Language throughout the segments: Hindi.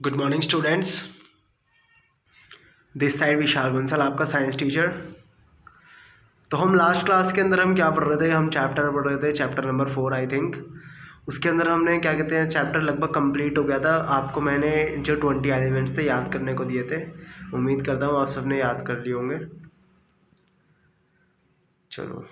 Good morning students. This side Vishal Bansal, आपका साइंस टीचर। तो हम लास्ट क्लास के अंदर हम क्या पढ़ रहे थे? हम चैप्टर पढ़ रहे थे, चैप्टर नंबर 4 आई थिंक। उसके अंदर हमने क्या कहते हैं, चैप्टर लगभग कंप्लीट हो गया था। आपको मैंने जो 20 एलिमेंट्स थे याद करने को दिए थे, उम्मीद करता हूँ आप सबने याद कर लिए होंगे। चलो,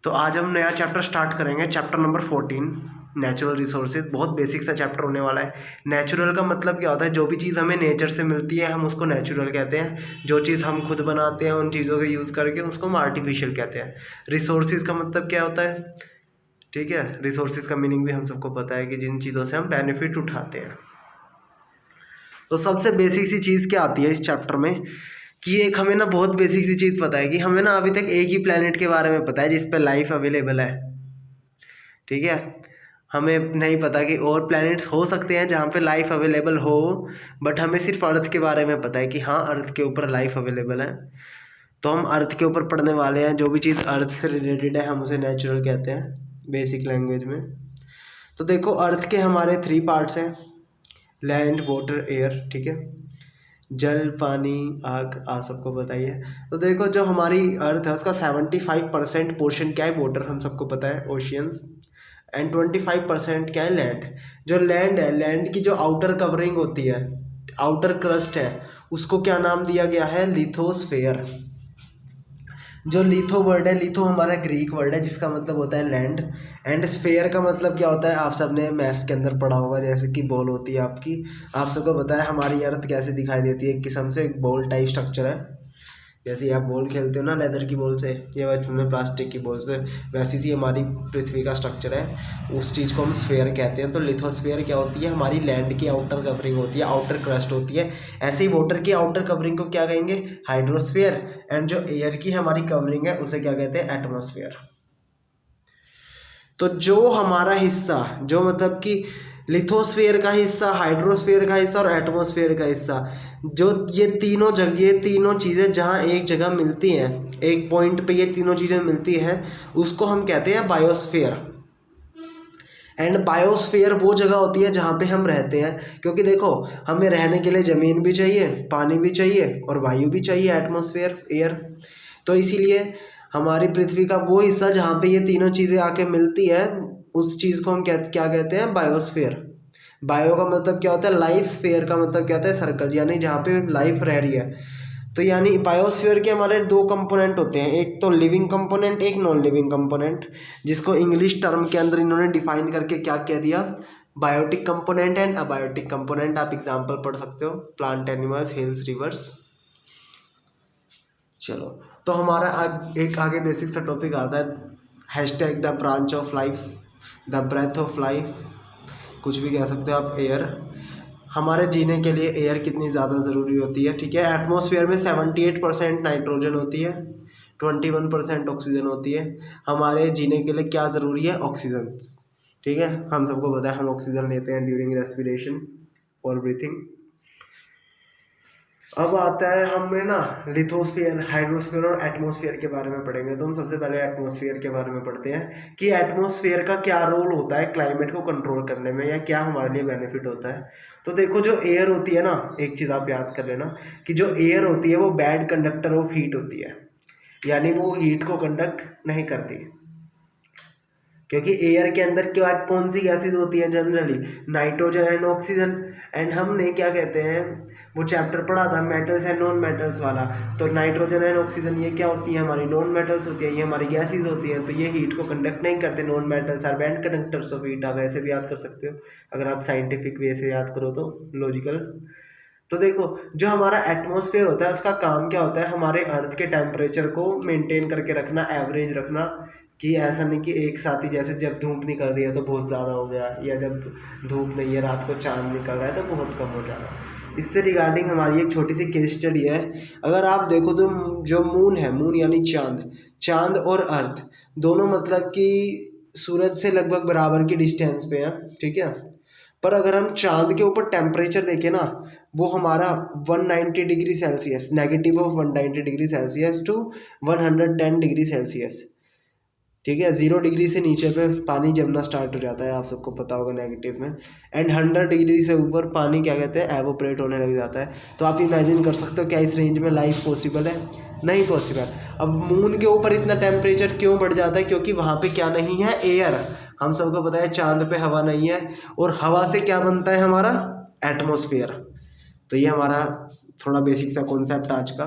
तो आज हम नया चैप्टर स्टार्ट करेंगे, चैप्टर नंबर 14 नेचुरल रिसोर्सेज। बहुत बेसिक सा चैप्टर होने वाला है। नेचुरल का मतलब क्या होता है? जो भी चीज़ हमें नेचर से मिलती है हम उसको नेचुरल कहते हैं। जो चीज़ हम खुद बनाते हैं उन चीज़ों का यूज़ करके उसको हम आर्टिफिशियल कहते हैं। रिसोर्सेज का मतलब क्या होता है? ठीक है, रिसोर्सेज का मीनिंग भी हम सबको पता है कि जिन चीज़ों से हम बेनिफिट उठाते हैं। तो सबसे बेसिक सी चीज़ क्या आती है इस चैप्टर में कि एक हमें ना बहुत बेसिक सी चीज़ पता है कि हमें ना अभी तक एक ही प्लेनेट के बारे में पता है जिस पे लाइफ अवेलेबल है। ठीक है, हमें नहीं पता कि और प्लैनेट्स हो सकते हैं जहाँ पे लाइफ अवेलेबल हो, बट हमें सिर्फ अर्थ के बारे में पता है कि हाँ अर्थ के ऊपर लाइफ अवेलेबल है। तो हम अर्थ के ऊपर पढ़ने वाले हैं। जो भी चीज़ अर्थ से रिलेटेड है हम उसे नेचुरल कहते हैं बेसिक लैंग्वेज में। तो देखो, अर्थ के हमारे 3 पार्ट्स हैं, लैंड, वाटर, एयर। ठीक है, जल, पानी, आग, आप सबको बताइए। तो देखो, जो हमारी अर्थ है उसका 75% पोर्शन क्या है? वाटर, हम सबको पता है, ओशियंस। एंड 25% क्या है? लैंड। जो लैंड है, लैंड की जो आउटर कवरिंग होती है, आउटर क्रस्ट है, उसको क्या नाम दिया गया है? लिथोस्फेयर। जो लिथो वर्ड है, लिथो हमारा ग्रीक वर्ड है जिसका मतलब होता है लैंड। एंड स्फेयर का मतलब क्या होता है? आप सबने मैथ्स के अंदर पढ़ा होगा, जैसे कि बॉल होती है आपकी। आप सबको पता है हमारी अर्थ कैसे दिखाई देती है, एक किस्म से एक बॉल टाइप स्ट्रक्चर है। जैसे आप बॉल खेलते हो ना लेदर की बॉल से या बचपन में प्लास्टिक की बॉल से, वैसी सी हमारी पृथ्वी का स्ट्रक्चर है। उस चीज़ को हम स्फेयर कहते हैं। तो लिथोस्फेयर क्या होती है? हमारी लैंड की आउटर कवरिंग होती है, आउटर क्रस्ट होती है। ऐसे ही वाटर की आउटर कवरिंग को क्या कहेंगे? हाइड्रोस्फेयर। एंड जो एयर की हमारी कवरिंग है उसे क्या कहते हैं? एटमॉस्फेयर। तो जो हमारा हिस्सा, जो मतलब कि लिथोस्फेयर का हिस्सा, हाइड्रोस्फेयर का हिस्सा और एटमॉस्फेयर का हिस्सा, जो ये तीनों चीज़ें जहाँ एक जगह मिलती हैं, एक पॉइंट पे ये तीनों चीज़ें मिलती हैं, उसको हम कहते हैं बायोस्फेयर। एंड बायोस्फेयर वो जगह होती है जहाँ पे हम रहते हैं, क्योंकि देखो हमें रहने के लिए ज़मीन भी चाहिए, पानी भी चाहिए और वायु भी चाहिए, एटमॉस्फेयर, एयर। तो इसीलिए हमारी पृथ्वी का वो हिस्सा जहाँ पे ये तीनों चीज़ें आके मिलती है, उस चीज़ को हम क्या कहते हैं? बायोस्फेयर। बायो का मतलब क्या होता है? लाइफ। स्फेयर का मतलब क्या होता है? सर्कल, यानी जहाँ पे लाइफ रह रही है। तो यानी बायोस्फीयर के हमारे 2 कंपोनेंट होते हैं, एक तो लिविंग कंपोनेंट, एक नॉन लिविंग कंपोनेंट, जिसको इंग्लिश टर्म के अंदर इन्होंने डिफाइन करके क्या कह दिया? Biotic component and abiotic component. आप एग्जांपल पढ़ सकते हो, प्लांट, एनिमल्स, हिल्स, रिवर्स। चलो, तो हमारा एक आगे बेसिक सा टॉपिक आता है, hashtag the branch of life, the breath of life, कुछ भी कह सकते हो आप, एयर। हमारे जीने के लिए एयर कितनी ज़्यादा ज़रूरी होती है? ठीक है, एटमॉस्फेयर में 78% नाइट्रोजन होती है, 21% ऑक्सीजन होती है। हमारे जीने के लिए क्या ज़रूरी है? ऑक्सीजन। ठीक है, हम सबको पता है हम ऑक्सीजन लेते हैं ड्यूरिंग रेस्पिरेशन और ब्रीथिंग। अब आता है हमें ना लिथोस्फीयर, हाइड्रोस्फीयर और एटमॉस्फेयर के बारे में पढ़ेंगे। तो हम सबसे पहले एटमॉस्फेयर के बारे में पढ़ते हैं कि एटमॉस्फेयर का क्या रोल होता है क्लाइमेट को कंट्रोल करने में, या क्या हमारे लिए बेनिफिट होता है। तो देखो, जो एयर होती है ना, एक चीज़ आप याद कर लेना कि जो एयर होती है वो बैड कंडक्टर ऑफ हीट होती है, यानी वो हीट को कंडक्ट नहीं करती। क्योंकि एयर के अंदर क्या कौन सी गैसेज होती है? Generally nitrogen and oxygen. And हमने क्या कहते हैं, वो चैप्टर पढ़ा था मेटल्स एंड नॉन मेटल्स वाला। तो नाइट्रोजन एंड ऑक्सीजन ये क्या होती है? हमारी नॉन मेटल्स होती है, ये हमारी गैसेज होती हैं। तो ये हीट को कंडक्ट नहीं करते। Non metals are bad conductors of heat. आप ऐसे भी याद कर सकते हो अगर आप साइंटिफिक वे से याद करो तो, लॉजिकल। तो देखो, जो हमारा एटमॉस्फेयर होता है उसका काम क्या होता है? हमारे अर्थ के टेम्परेचर को मेंटेन करके रखना, एवरेज रखना, कि ऐसा नहीं कि एक साथ ही, जैसे जब धूप निकल रही है तो बहुत ज़्यादा हो गया, या जब धूप नहीं है रात को चांद निकल रहा है तो बहुत कम हो जाएगा। इससे रिगार्डिंग हमारी एक छोटी सी केस स्टडी है। अगर आप देखो तो जो मून है, मून यानी चांद, चांद और अर्थ दोनों मतलब कि सूरज से लगभग बराबर की डिस्टेंस पे है। ठीक है, पर अगर हम चांद के ऊपर टेम्परेचर देखें ना, वो हमारा 190 degree Celsius, negative of 190 degree Celsius to 110 degree Celsius. ठीक है। 0 डिग्री से नीचे पे पानी जमना स्टार्ट हो जाता है, आप सबको पता होगा नेगेटिव में। एंड 100 डिग्री से ऊपर पानी क्या कहते हैं, एवोपरेट होने लग जाता है। तो आप इमेजिन कर सकते हो क्या इस रेंज में लाइफ पॉसिबल है? नहीं पॉसिबल। अब मून के ऊपर इतना टेम्परेचर क्यों बढ़ जाता है? क्योंकि वहाँ पे क्या नहीं है, एयर। हम सबको पता है चांद पे हवा नहीं है, और हवा से क्या बनता है हमारा, एटमोसफियर। तो ये हमारा थोड़ा बेसिक सा कॉन्सेप्ट आज का।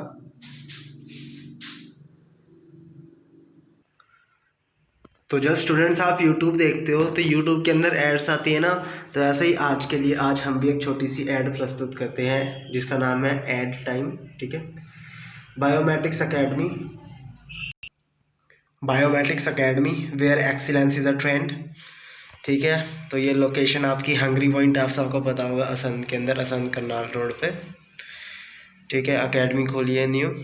तो जब स्टूडेंट्स आप यूट्यूब देखते हो तो यूट्यूब के अंदर एड्स आती है ना, तो ऐसे ही आज के लिए आज हम भी एक छोटी सी ऐड प्रस्तुत करते हैं जिसका नाम है ऐड टाइम। ठीक है। Biomatics Academy, Biomatics Academy where excellence is a trend. ठीक है। तो ये लोकेशन आपकी हंगरी पॉइंट, आप सबको पता होगा, असंध के अंदर, असंध करनाल रोड पे। ठीक है। अकेडमी खोली है new.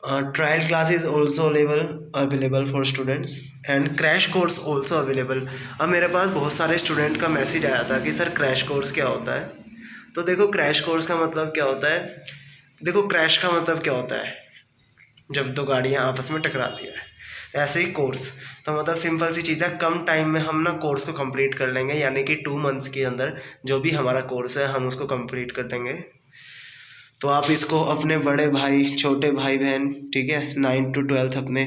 Trial class is also available for students and crash course also available. अब मेरे पास बहुत सारे स्टूडेंट का मैसेज आया था कि सर क्रैश कोर्स क्या होता है। तो देखो क्रैश कोर्स का मतलब क्या होता है, देखो क्रैश का मतलब क्या होता है, जब दो गाड़ियाँ आपस में टकराती है। तो ऐसे ही कोर्स, तो मतलब सिंपल सी चीज़ है, कम टाइम में हम ना कोर्स को कंप्लीट कर लेंगे, यानी कि 2 मंथ्स के अंदर जो भी हमारा कोर्स है हम उसको कंप्लीट कर देंगे। तो आप इसको अपने बड़े भाई, छोटे भाई बहन, ठीक है, 9 to 12 अपने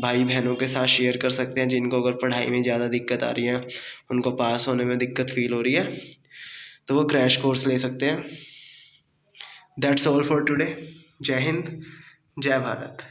भाई बहनों के साथ शेयर कर सकते हैं जिनको अगर पढ़ाई में ज़्यादा दिक्कत आ रही है, उनको पास होने में दिक्कत फील हो रही है, तो वो क्रैश कोर्स ले सकते हैं। That's all for today. जय हिंद, जय भारत।